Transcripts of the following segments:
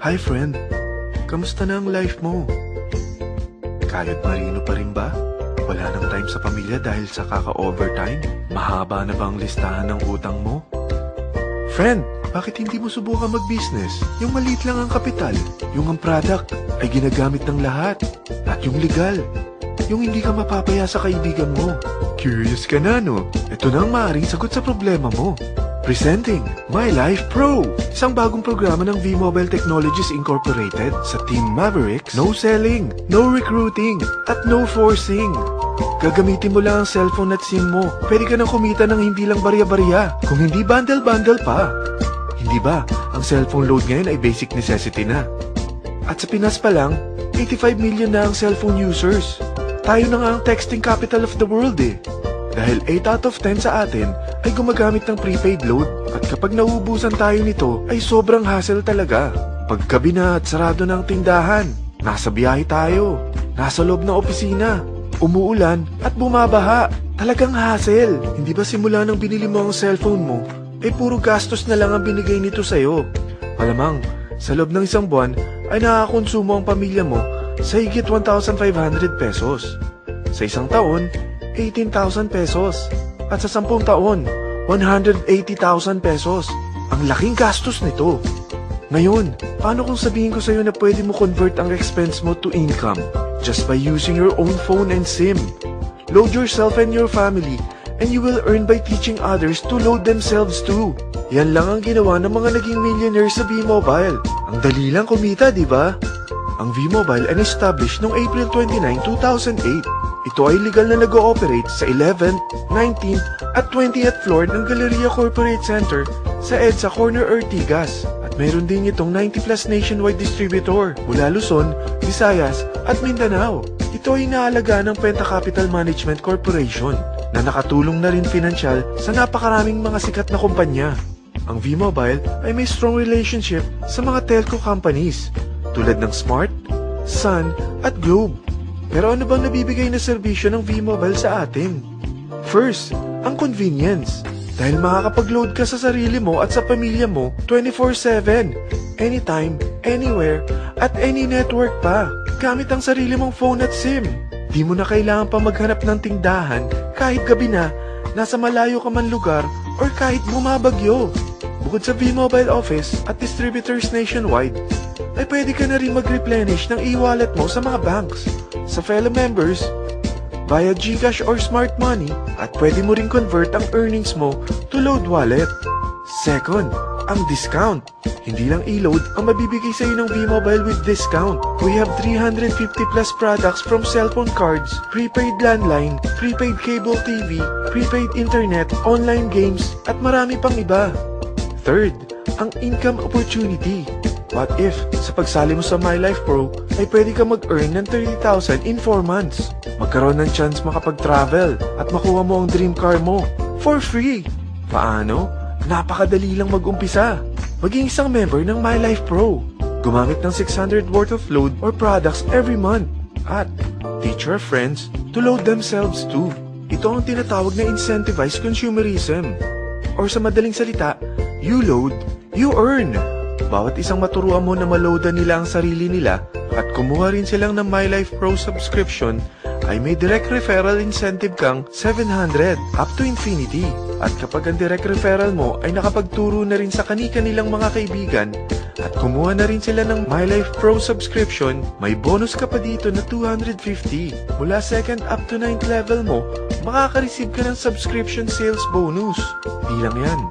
Hi friend, kamusta na ang life mo? Kayod marino pa rin ba? Wala nang time sa pamilya dahil sa kaka-overtime? Mahaba na ba ang listahan ng utang mo? Friend, bakit hindi mo subukan mag-business? Yung maliit lang ang kapital, yung ang product ay ginagamit ng lahat, at yung legal, yung hindi ka mapapaya sa kaibigan mo. Curious ka na, no? Ito na ang maaaring sagot sa problema mo. Presenting My Life Pro, isang bagong programa ng V-Mobile Technologies Incorporated sa Team Mavericks. No selling, no recruiting, at no forcing. Gagamitin mo lang ang cellphone at SIM mo. Pwede ka nang kumita ng hindi lang barya-barya, kung hindi bundle-bundle pa. Hindi ba, ang cellphone load ngayon ay basic necessity na. At sa Pinas pa lang, 85 million na ang cellphone users. Tayo na nga ang texting capital of the world eh. Dahil 8 out of 10 sa atin ay gumagamit ng prepaid load at kapag nauubusan tayo nito ay sobrang hassle talaga. Paggabi na at sarado ng tindahan, nasa biyahe tayo, nasa loob ng opisina, umuulan at bumabaha. Talagang hassle. Hindi ba simula nang binili mo ang cellphone mo, ay puro gastos na lang ang binigay nito sa'yo? Malamang, sa loob ng isang buwan ay nakakakonsumo ang pamilya mo sa higit 1,500 pesos. Sa isang taon, 18,000 pesos. At sa 10 taon, 180,000 pesos. Ang laking gastos nito. Ngayon, paano kung sabihin ko sa'yo na pwede mo convert ang expense mo to income just by using your own phone and SIM? Load yourself and your family and you will earn by teaching others to load themselves too. Yan lang ang ginawa ng mga naging millionaires sa V-Mobile. Ang dali lang kumita, di ba? Ang V-Mobile ay established noong April 29, 2008. Ito ay legal na nag-ooperate sa 11th, 19th at 20th floor ng Galleria Corporate Center sa EDSA Corner Ortigas. At meron din itong 90+ nationwide distributor mula Luzon, Visayas at Mindanao. Ito ay inaalagaan ng Penta Capital Management Corporation na nakatulong na rin pinansyal sa napakaraming mga sikat na kumpanya. Ang V-Mobile ay may strong relationship sa mga telco companies tulad ng Smart, Sun at Globe. Pero ano bang nabibigay na serbisyo ng V-Mobile sa atin? First, ang convenience. Dahil makakapag-load ka sa sarili mo at sa pamilya mo 24/7, anytime, anywhere, at any network pa. Gamit ang sarili mong phone at SIM. Di mo na kailangan pa maghanap ng tindahan kahit gabi na, nasa malayo ka man lugar, or kahit bumabagyo. Bukod sa V-Mobile office at distributors nationwide, ay pwede ka na rin mag-replenish ng e-wallet mo sa mga banks, sa fellow members, via GCash or Smart Money, at pwede mo rin convert ang earnings mo to load wallet. Second, ang discount. Hindi lang e-load ang mabibigay sa iyo ng V-Mobile with discount. We have 350+ products from cellphone cards, prepaid landline, prepaid cable TV, prepaid internet, online games, at marami pang iba. Third, ang income opportunity. What if, sa pagsali mo sa My Life Pro, ay pwede ka mag-earn ng 30,000 in 4 months? Magkaroon ng chance makapag-travel at makuha mo ang dream car mo for free. Paano? Napakadali lang mag-umpisa. Maging isang member ng My Life Pro. Gumamit ng 600 worth of load or products every month. At teach your friends to load themselves too. Ito ang tinatawag na incentivized consumerism. Or sa madaling salita, you load, you earn. Bawat isang maturuan mo na maloadan nila ang sarili nila at kumuha rin silang ng My Life Pro subscription, ay may direct referral incentive kang 700 up to infinity. At kapag ang direct referral mo ay nakapagturo na rin sa kani-kanilang mga kaibigan at kumuha na rin sila ng My Life Pro subscription, may bonus ka pa dito na 250. Mula 2nd up to 9th level mo, makaka-receive ka ng subscription sales bonus. Di lang yan.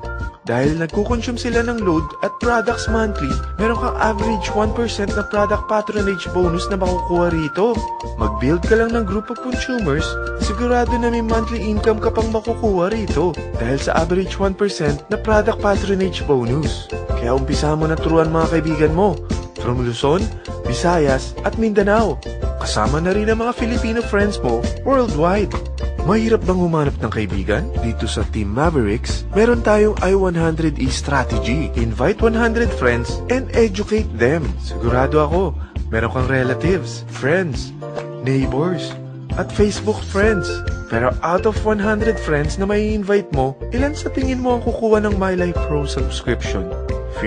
Dahil nagkukonsume sila ng load at products monthly, meron kang average 1% na product patronage bonus na makukuha rito. Mag-build ka lang ng group of consumers, sigurado na may monthly income ka pang makukuha rito dahil sa average 1% na product patronage bonus. Kaya umpisa mo na turuan mga kaibigan mo from Luzon, Visayas at Mindanao. Kasama na rin ang mga Filipino friends mo worldwide. Mahirap bang humanap ng kaibigan? Dito sa Team Mavericks, meron tayong I100E strategy. Invite 100 friends and educate them. Sigurado ako, meron kang relatives, friends, neighbors, at Facebook friends. Pero out of 100 friends na may invite mo, ilan sa tingin mo ang kukuha ng My Life Pro subscription?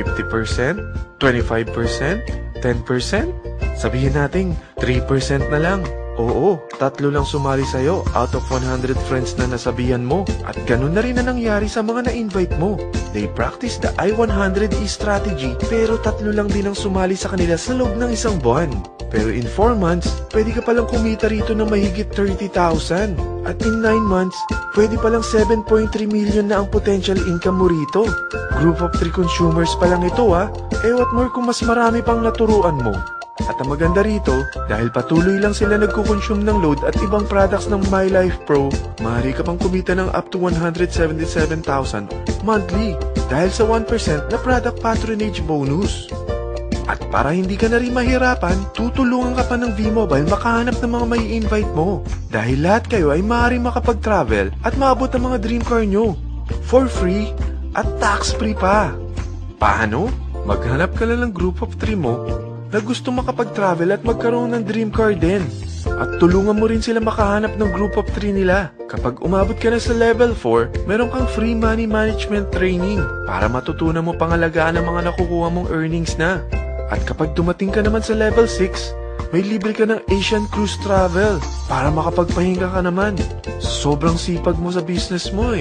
50%? 25%? 10%? Sabihin nating 3% na lang. Oo, 3 lang sumali sa'yo out of 100 friends na nasabihan mo. At ganun na rin na nangyari sa mga na-invite mo. They practice the I-100E strategy pero 3 lang din ang sumali sa kanila sa loob ng isang buwan. Pero in 4 months, pwede ka palang kumita rito ng mahigit 30,000. At in 9 months, pwede palang 7.3 million na ang potential income mo rito. Group of 3 consumers pa lang ito what more kung mas marami pang naturuan mo. At ang maganda rito, dahil patuloy lang sila nagkukonsume ng load at ibang products ng My Life Pro, maaari ka pang kumita ng up to 177,000 monthly dahil sa 1% na product patronage bonus. At para hindi ka na rin mahirapan, tutulungan ka pa ng V-Mobile makahanap ng mga may invite mo. Dahil lahat kayo ay maaaring makapag-travel at maabot ang mga dream car nyo. For free at tax-free pa. Paano? Maghanap ka lang ng group of 3 mo na gusto makapag-travel at magkaroon ng dream car din. At tulungan mo rin sila makahanap ng group of 3 nila. Kapag umabot ka na sa level 4, meron kang free money management training para matutunan mo pangalagaan ang mga nakukuha mong earnings na. At kapag dumating ka naman sa level 6, may libre ka ng Asian Cruise Travel para makapagpahinga ka naman. Sobrang sipag mo sa business mo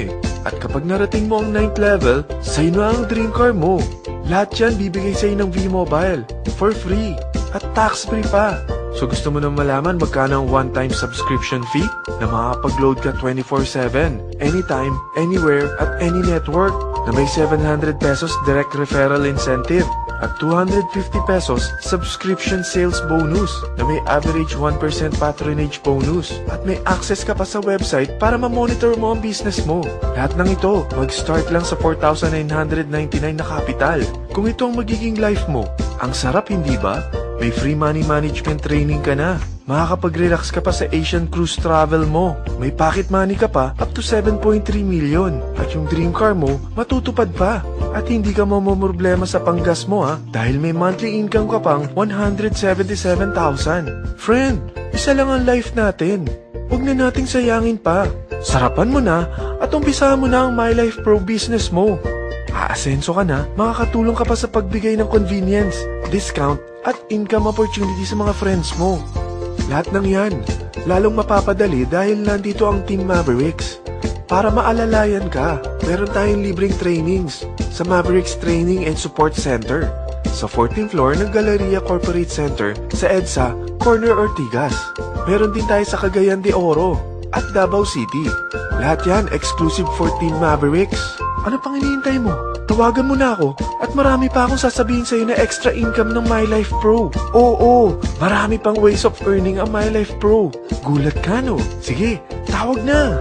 At kapag narating mo ang 9th level, sa'yo na ang dream car mo. Lahat yan bibigay sa'yo ng V-Mobile for free at tax-free pa. So gusto mo nang malaman magkano ang one-time subscription fee na makakapag-load ka 24/7, anytime, anywhere, at any network na may 700 pesos direct referral incentive at 250 pesos subscription sales bonus na may average 1% patronage bonus at may access ka pa sa website para ma-monitor mo ang business mo. Lahat ng ito, mag-start lang sa 4,999 na capital. Kung ito ang magiging life mo, ang sarap hindi ba? May free money management training ka na. Makakapag-relax ka pa sa Asian Cruise Travel mo. May pocket money ka pa up to 7.3 million. At yung dream car mo, matutupad pa. At hindi ka mamomroblema sa panggas mo dahil may monthly income ka pang 177,000. Friend, isa lang ang life natin. Huwag na nating sayangin pa. Sarapan mo na at umpisahan mo na ang My Life Pro business mo. Aasenso ka na, makakatulong ka pa sa pagbigay ng convenience, discount, at income opportunity sa mga friends mo. Lahat ng yan, lalong mapapadali dahil nandito ang Team Mavericks. Para maalalayan ka, meron tayong libreng trainings sa Mavericks Training and Support Center sa 14th floor ng Galleria Corporate Center sa EDSA, Corner Ortigas. Meron din tayo sa Cagayan de Oro at Davao City. Lahat yan exclusive for Team Mavericks. Ano pang hinihintay mo? Tawagan mo na ako at marami pa akong sasabihin sa'yo na extra income ng My Life Pro. Oo, marami pang ways of earning ang My Life Pro. Gulat ka no? Sige, tawag na!